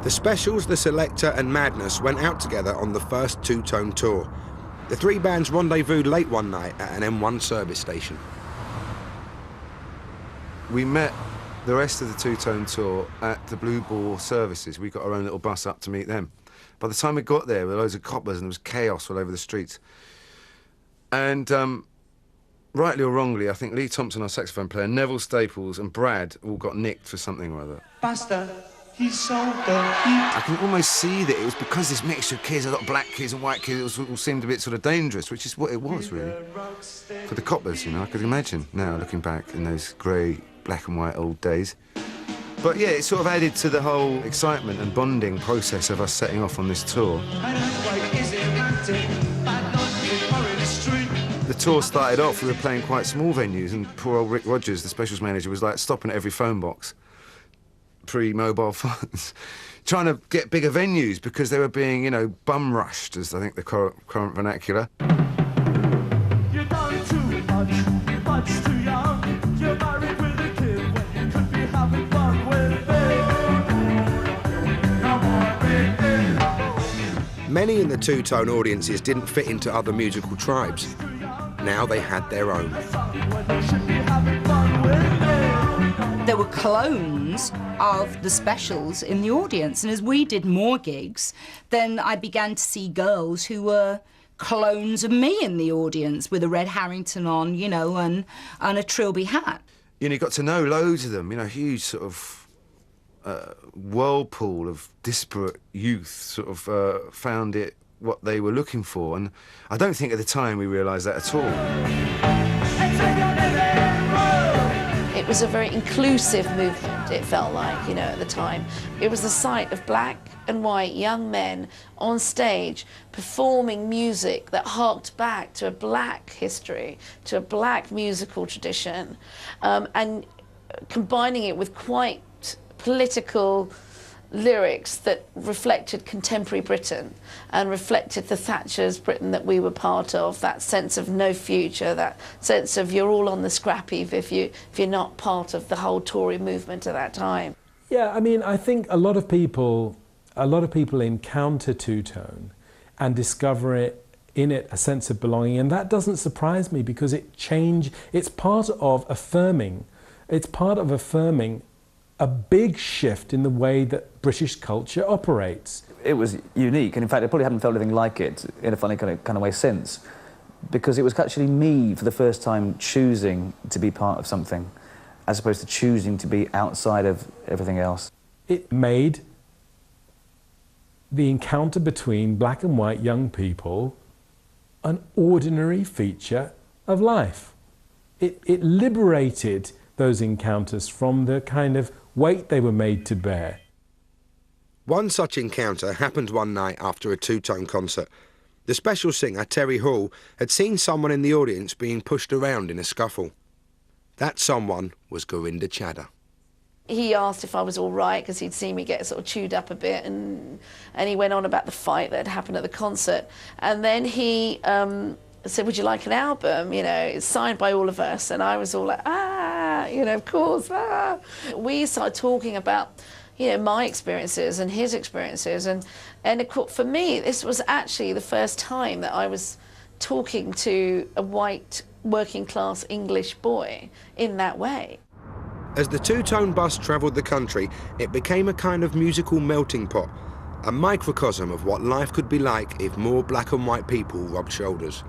The Specials, The Selector and Madness went out together on the first two-tone tour. The three bands rendezvoused late one night at an M1 service station. We met the rest of the two-tone tour at the Blue Ball services. We got our own little bus up to meet them. By the time we got there were loads of coppers and there was chaos all over the streets. And rightly or wrongly, I think Lee Thompson, our saxophone player, Neville Staples and Brad all got nicked for something or other. Basta. He sold the heat. I can almost see that it was because this mixture of kids, a lot of black kids and white kids, it all seemed a bit sort of dangerous, which is what it was, really. For the coppers, you know, I could imagine now, looking back in those grey, black and white old days. But yeah, it sort of added to the whole excitement and bonding process of us setting off on this tour. The tour started off, we were playing quite small venues, and poor old Rick Rogers, the Specials manager, was like stopping at every phone box, pre-mobile phones, trying to get bigger venues because they were being, you know, bum-rushed, as I think the current vernacular. You're done too much too young. You're married with a kid when you could be having fun with me. Many in the two-tone audiences didn't fit into other musical tribes. Now they had their own. There were clones of the Specials in the audience, and as we did more gigs, then I began to see girls who were clones of me in the audience with a red Harrington on, you know, and a trilby hat. You know, you got to know loads of them, you know, huge sort of whirlpool of disparate youth sort of found it what they were looking for, and I don't think at the time we realised that at all. It was a very inclusive movement, it felt like, you know, at the time. It was the sight of black and white young men on stage performing music that harked back to a black history, to a black musical tradition, and combining it with quite political lyrics that reflected contemporary Britain and reflected the Thatcher's Britain that we were part of, that sense of no future, that sense of you're all on the scrap heap if you're not part of the whole Tory movement at that time. Yeah, I mean, I think a lot of people encounter two-tone and discover in it a sense of belonging, and that doesn't surprise me because it's part of affirming a big shift in the way that British culture operates. It was unique, and in fact I probably haven't felt anything like it in a funny kind of way since, because it was actually me for the first time choosing to be part of something as opposed to choosing to be outside of everything else. It made the encounter between black and white young people an ordinary feature of life. It liberated those encounters from the kind of weight they were made to bear. One such encounter happened one night after a two-tone concert. The Special singer, Terry Hall, had seen someone in the audience being pushed around in a scuffle. That someone was Gurinder Chadha. He asked if I was all right because he'd seen me get sort of chewed up a bit, and he went on about the fight that had happened at the concert. And then he said, would you like an album? You know, it's signed by all of us. And I was all like, you know, of course, We started talking about, you know, my experiences and his experiences. And for me, this was actually the first time that I was talking to a white working-class English boy in that way. As the two-tone bus travelled the country, it became a kind of musical melting pot, a microcosm of what life could be like if more black and white people rubbed shoulders.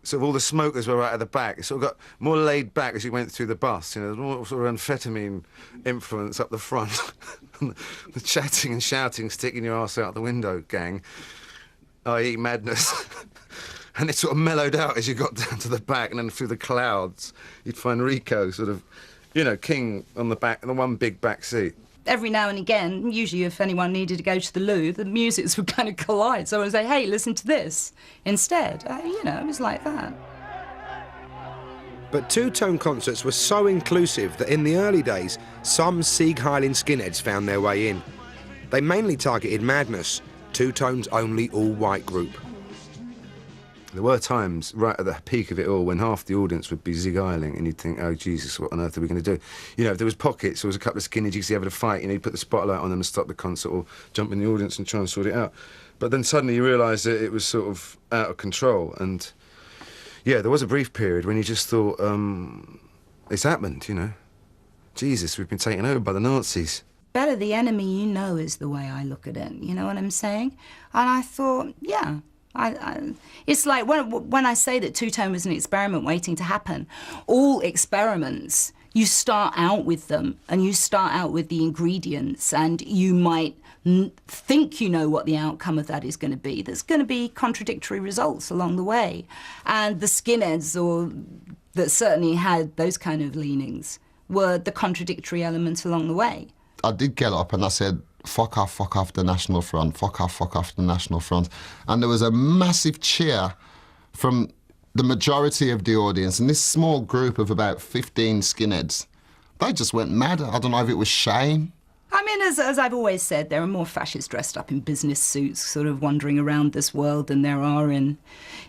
Sort of all the smokers were right at the back. It sort of got more laid back as you went through the bus. You know, there was more sort of amphetamine influence up the front. The chatting and shouting, sticking your arse out the window gang, i.e. madness. And it sort of mellowed out as you got down to the back, and then through the clouds, you'd find Rico sort of, you know, king on the back, the one big back seat. Every now and again, usually if anyone needed to go to the loo, the musics would kind of collide. So I would say, hey, listen to this instead. You know, it was like that. But two-tone concerts were so inclusive that in the early days, some Sieg Heiling skinheads found their way in. They mainly targeted Madness, two-tone's only all-white group. There were times, right at the peak of it all, when half the audience would be zig-eiling and you'd think, oh, Jesus, what on earth are we going to do? You know, if there was pockets, there was a couple of skinny jigs having a fight, you know, you'd put the spotlight on them and stop the concert or jump in the audience and try and sort it out. But then suddenly you realise that it was sort of out of control. And, yeah, there was a brief period when you just thought, it's happened, you know. Jesus, we've been taken over by the Nazis. Better the enemy you know is the way I look at it, you know what I'm saying? And I thought, yeah. It's like when I say that Two-Tone was an experiment waiting to happen, all experiments, you start out with them and you start out with the ingredients and you might think you know what the outcome of that is going to be. There's going to be contradictory results along the way. And the skinheads, or that certainly had those kind of leanings, were the contradictory elements along the way. I did get up and I said, fuck off the National Front, fuck off the National Front. And there was a massive cheer from the majority of the audience, and this small group of about 15 skinheads, they just went mad. I don't know if it was shame. I mean, as I've always said, there are more fascists dressed up in business suits sort of wandering around this world than there are in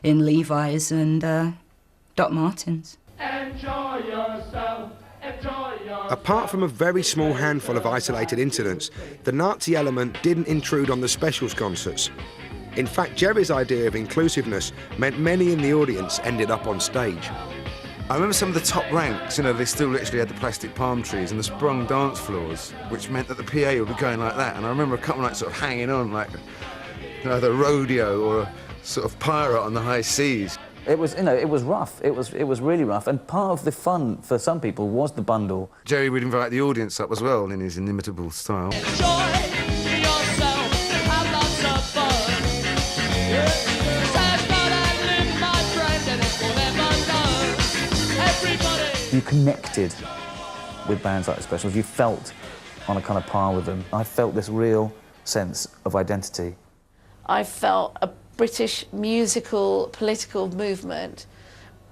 Levi's and Doc Martens. Enjoy yourself. Apart from a very small handful of isolated incidents, the Nazi element didn't intrude on the specials concerts. In fact, Jerry's idea of inclusiveness meant many in the audience ended up on stage. I remember some of the top ranks, you know, they still literally had the plastic palm trees and the sprung dance floors, which meant that the PA would be going like that. And I remember a couple of nights sort of hanging on like, you know, the rodeo or a sort of pirate on the high seas. It was, you know, it was rough. It was really rough. And part of the fun for some people was the bundle. Jerry would invite the audience up as well in his inimitable style. Enjoy yourself, have lots of fun. Says God I live, my friend, and it will never know. Everybody. You connected with bands like the Specials. You felt on a kind of par with them. I felt this real sense of identity. I felt a British musical, political movement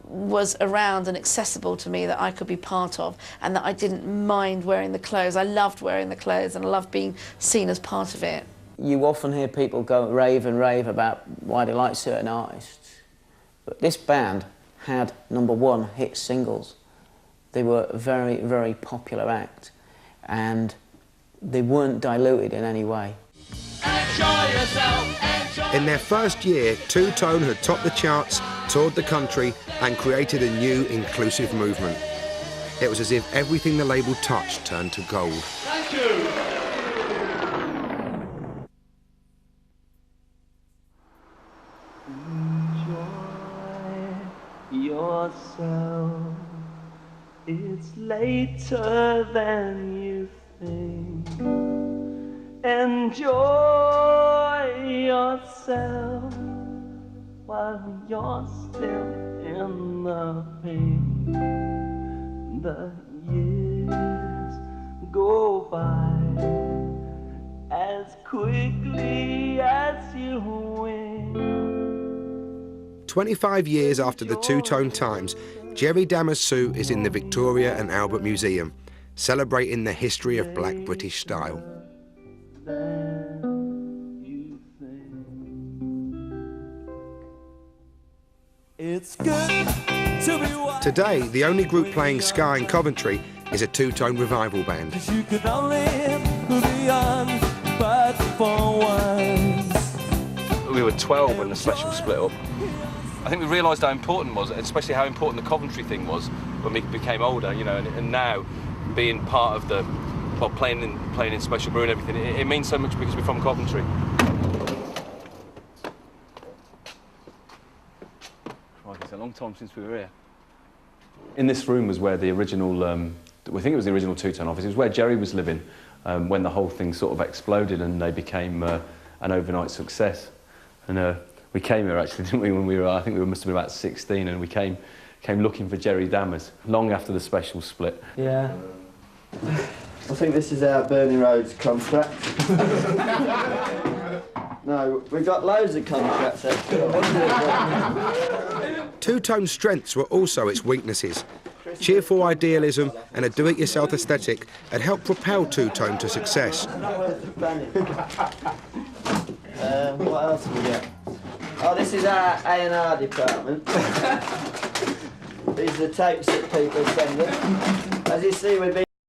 was around and accessible to me, that I could be part of, and that I didn't mind wearing the clothes. I loved wearing the clothes and I loved being seen as part of it. You often hear people go rave and rave about why they like certain artists, but this band had #1 hit singles. They were a very, very popular act, and they weren't diluted in any way. Enjoy yourself. In their first year, Two-Tone had topped the charts, toured the country, and created a new inclusive movement. It was as if everything the label touched turned to gold. Thank you. Enjoy yourself. It's later than you think. Enjoy yourself while you're still in the pain. The years go by as quickly as you wink. 25 years after the Two-Tone Times, Jerry Dammer's suit is in the Victoria and Albert Museum, celebrating the history of black British style. It's good to be wild. Today, the only group playing ska in Coventry is a Two-Tone revival band. 'Cause you could only be on, but for once. We were 12 when the Special split up. I think we realised how important it was, especially how important the Coventry thing was when we became older, you know, and now being part of the, well, playing in Special Brew and everything, it means so much because we're from Coventry. It's a long time since we were here. In this room was where the original, I think it was the original Two-Tone office. It was where Jerry was living when the whole thing sort of exploded and they became an overnight success. And we came here actually, didn't we, when we were, I think we must have been about 16, and we came looking for Jerry Dammers long after the Special split. Yeah. I think this is our Bernie Rhodes contract. No, we've got loads of contracts actually. Two-Tone's strengths were also its weaknesses. Cheerful idealism and a do-it-yourself aesthetic had helped propel Two-Tone to success. What else have we got? Oh, this is our A&R department. These are the tapes that people send us. As you see, we've been